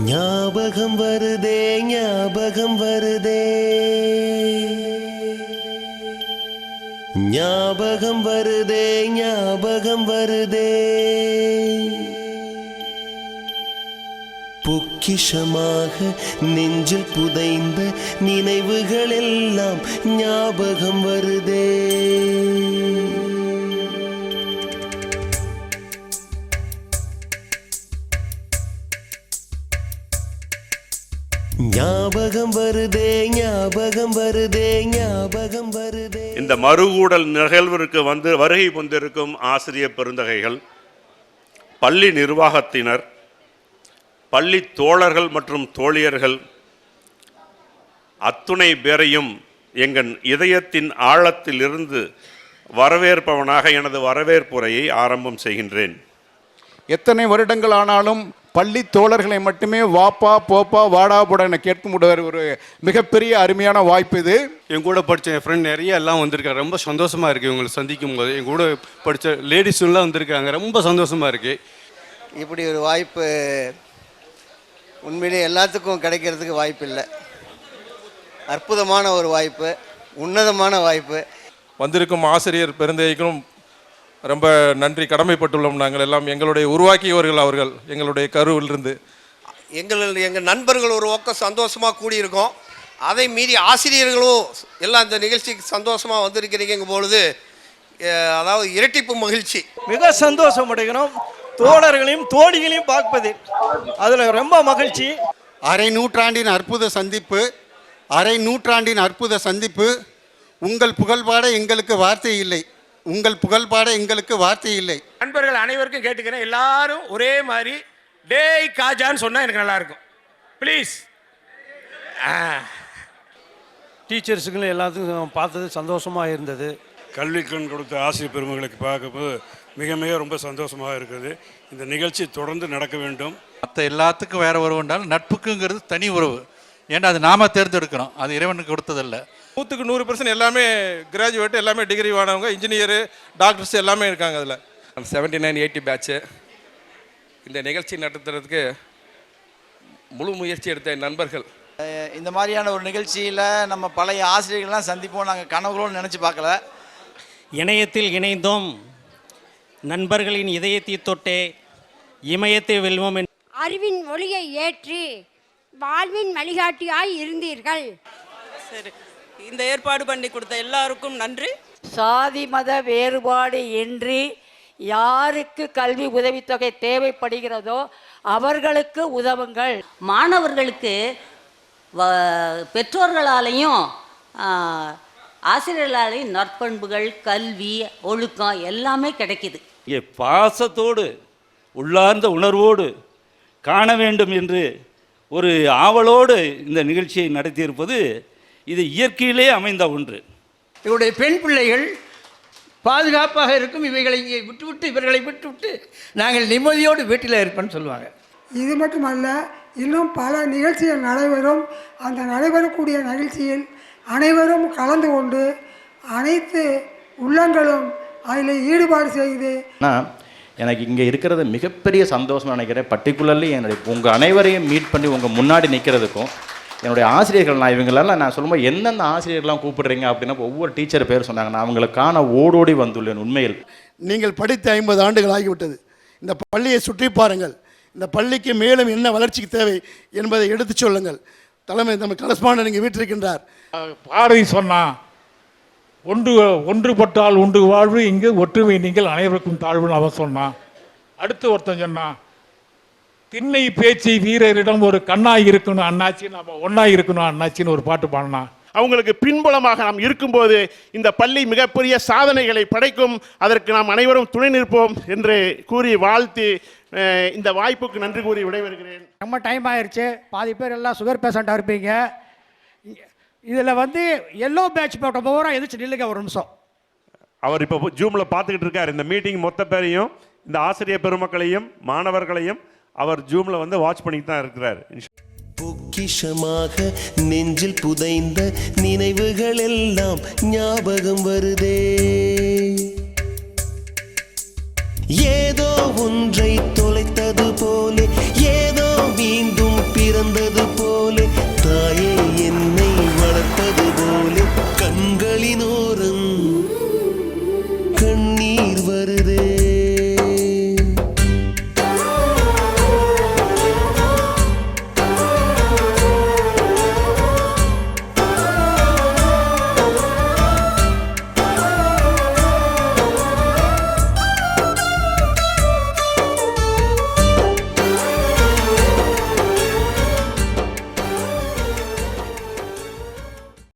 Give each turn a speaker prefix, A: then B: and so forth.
A: ஞாபகம் வருதே ஞாபகம் வருதே ஞாபகம் வருதே ஞாபகம் வருதே பொக்கிஷமாக நெஞ்சில் புதைந்த நினைவுகள் எல்லாம் ஞாபகம் வருதே. ஞாபகம் வருதே ஞாபகம் வருதே ஞாபகம் வருதே.
B: இந்த மறுகூடல் நிகழ்விற்கு வருகை வந்திருக்கும் ஆசிரியர் பெருந்தகைகள், பள்ளி நிர்வாகத்தினர், பள்ளி தோழர்கள் மற்றும் தோழியர்கள் அத்துணை பேரையும் எங்கள் இதயத்தின் ஆழத்திலிருந்து வரவேற்பவனாக எனது வரவேற்புரையை ஆரம்பம் செய்கின்றேன்.
C: எத்தனை வருடங்கள் ஆனாலும் பள்ளி தோழர்களை மட்டுமே வாப்பா போப்பா வாடா போட என கேட்க முடியாத ஒரு மிகப்பெரிய அருமையான வாய்ப்பு இது.
D: என் கூட படித்த என் ஃப்ரெண்ட் நிறைய எல்லாம் வந்திருக்காங்க. ரொம்ப சந்தோஷமாக இருக்குது இவங்களை சந்திக்கும் போது. என் கூட படித்த லேடிஸுலாம் வந்திருக்காங்க. ரொம்ப சந்தோஷமாக இருக்குது.
E: இப்படி ஒரு வாய்ப்பு உண்மையிலே எல்லாத்துக்கும் கிடைக்கிறதுக்கு வாய்ப்பு இல்லை. அற்புதமான ஒரு வாய்ப்பு, உன்னதமான வாய்ப்பு.
F: வந்திருக்கும் ஆசிரியர் பெருந்தகைக்கும் ரொம்ப நன்றி கடமைப்பட்டுள்ளோம். நாங்கள் எல்லாம் எங்களுடைய உருவாக்கியவர்கள் அவர்கள், எங்களுடைய கருவிலிருந்து.
G: எங்கள் நண்பர்கள் ஒரு பக்கம் சந்தோஷமாக கூடியிருக்கோம். அதை மீறி ஆசிரியர்களும் எல்லாம் இந்த நிகழ்ச்சிக்கு சந்தோஷமாக வந்திருக்கிறீங்க பொழுது அதாவது இரட்டிப்பு மகிழ்ச்சி.
H: மிக சந்தோஷம் அடைகிறோம். தோழர்களையும் தோழிகளையும் பார்ப்பதில் அதில் ரொம்ப மகிழ்ச்சி.
C: அரை நூற்றாண்டின் அற்புத சந்திப்பு, அரை நூற்றாண்டின் அற்புத சந்திப்பு. உங்கள் புகழ்பாட எங்களுக்கு வார்த்தை இல்லை, உங்கள் புகழ்பாட எங்களுக்கு வார்த்தை இல்லை.
G: நண்பர்கள் அனைவருக்கும் கேட்டுக்கிறேன், எல்லாரும் ஒரே மாதிரி டேய் காஜான்னு சொன்னால் எனக்கு நல்லா இருக்கும் ப்ளீஸ்.
H: டீச்சர்ஸுங்களும் எல்லாத்துக்கும் பார்த்தது சந்தோஷமாக இருந்தது.
I: கல்விக்கண் கொடுத்த ஆசிரியர் பெருமகளுக்கு பார்க்கும்போது மிக மிக ரொம்ப சந்தோஷமாக இருக்குது. இந்த நிகழ்ச்சி தொடர்ந்து நடக்க வேண்டும்.
J: மற்ற எல்லாத்துக்கும் வேறு உறவு என்றாலும் நட்புக்குங்கிறது தனி உறவு. ஏன்னா அது நாம தேர்ந்தெடுக்கணும், அது இறைவனுக்கு கொடுத்ததில்லை.
F: 100க்கு 100% எல்லாமே கிராஜுவேட், எல்லாமே டிகிரி வாங்கினவங்க, இன்ஜினியரு, டாக்டர்ஸ் எல்லாமே இருக்காங்க. அதில் 79-80 பேட்ச்சு. இந்த நிகழ்ச்சி நடத்துறதுக்கு முழு முயற்சி எடுத்த நண்பர்கள்.
K: இந்த மாதிரியான ஒரு நிகழ்ச்சியில் நம்ம பழைய ஆசிரியர்கள்லாம் சந்திப்போம் நாங்கள் கனவுகளோடு நினச்சி பார்க்கல.
H: இணையத்தில் இணைந்தோம், நண்பர்களின் இதயத்தை தொட்டே இமயத்தை வெல்வோம்.
L: அறிவின் ஒளியை ஏற்றி வாழ்வின் வழிகாட்டியாய் இருந்தீர்கள்.
M: சரி, இந்த ஏற்பாடு பண்ணி கொடுத்த எல்லாருக்கும் நன்றி.
L: சாதி மத வேறுபாடு இன்றி யாருக்கு கல்வி உதவித்தொகை தேவைப்படுகிறதோ அவர்களுக்கு உதவுங்கள்.
M: மாணவர்களுக்கு பெற்றோர்களாலையும் ஆசிரியர்களாலையும் நற்பண்புகள், கல்வி, ஒழுக்கம் எல்லாமே கிடைக்குது.
H: இங்கே பாசத்தோடு உள்ளார்ந்த உணர்வோடு காண வேண்டும் என்று ஒரு ஆவலோடு இந்த நிகழ்ச்சியை நடத்தியிருப்பது இது இயற்கையிலே அமைந்த ஒன்று.
G: இவருடைய பெண் பிள்ளைகள் பாதுகாப்பாக இருக்கும், இவைகளை இங்கே விட்டுவிட்டு இவர்களை விட்டுவிட்டு நாங்கள் நிம்மதியோடு வீட்டில் இருப்பேன்னு சொல்லுவாங்க.
N: இது மட்டுமல்ல, இன்னும் பல நிகழ்ச்சிகள் நடைபெறும். அந்த நடைபெறக்கூடிய நிகழ்ச்சியில் அனைவரும் கலந்து கொண்டு அனைத்து உள்ளங்களும் அதில் ஈடுபாடு செய்து.
O: எனக்கு இங்கே இருக்கிறது மிகப்பெரிய சந்தோஷம் நினைக்கிறேன். பர்டிகுலர்லி உங்கள் அனைவரையும் மீட் பண்ணி உங்கள் முன்னாடி நிற்கிறதுக்கும் என்னுடைய ஆசிரியர்கள், நான் இவங்களெல்லாம் நான் சொல்லும்போது எந்தெந்த ஆசிரியர்கள்லாம் கூப்பிடுறீங்க அப்படின்னா ஒவ்வொரு டீச்சர் பேர் சொன்னாங்க. நான் அவங்களுக்கான ஓடோடி வந்துள்ளேன். உண்மையில்
P: நீங்கள் படித்து 50 ஆண்டுகள் ஆகிவிட்டது. இந்த பள்ளியை சுற்றி பாருங்கள். இந்த பள்ளிக்கு மேலும் என்ன வளர்ச்சிக்கு தேவை என்பதை எடுத்து சொல்லுங்கள். தலைமை நம்ம கரஸ்பாண்டன்ட் இங்கே வீட்டிருக்கின்றார்.
Q: பாரதி சொன்னா, ஒன்றுபட்டால் உண்டு வாழ்வு, இங்கு ஒற்றுமை நீங்கள் அனைவருக்கும் தாழ்வுன்னு அவன் சொன்னான். அடுத்து ஒருத்தன் சொன்னான், திண்ணை பேச்சு வீரரிடம் ஒரு கண்ணாய் இருக்கணும் அண்ணாச்சி, நம்ம ஒன்னாய் இருக்கணும் அண்ணாச்சின்னு ஒரு பாட்டு பாடினான்.
R: அவங்களுக்கு பின்புலமாக நாம் இருக்கும்போது இந்த பள்ளி மிகப்பெரிய சாதனைகளை படைக்கும். அதற்கு நாம் அனைவரும் துணை நிற்போம் என்று கூறி வாழ்த்தி இந்த வாய்ப்புக்கு நன்றி கூறி விடைபெறுகிறேன்.
N: ரொம்ப டைம் ஆயிடுச்சு. பாதி பேர் எல்லாம் சுகர் பேஷண்ட்டாக இருப்பீங்க. இதில் எல்லோ பேட்ச் போட்ட பூரா எதிர்த்து நில்லுங்க ஒரு நிமிஷம்.
B: அவர் இப்போ ஜூமில் பார்த்துக்கிட்டு இருக்கார். இந்த மீட்டிங் மொத்த பேரையும், இந்த ஆசிரியர் பெருமக்களையும் மாணவர்களையும் அவர் ஜூமில் வாட்ச் பண்ணிட்டு தான் இருக்கிறார்.
A: பொக்கிஷமாக நெஞ்சில் புதைந்த நினைவுகள் எல்லாம் ஞாபகம் வருதே. ஏதோ ஒன்றை தொலைத்தது போலே ஏதோ மீண்டும் வருதே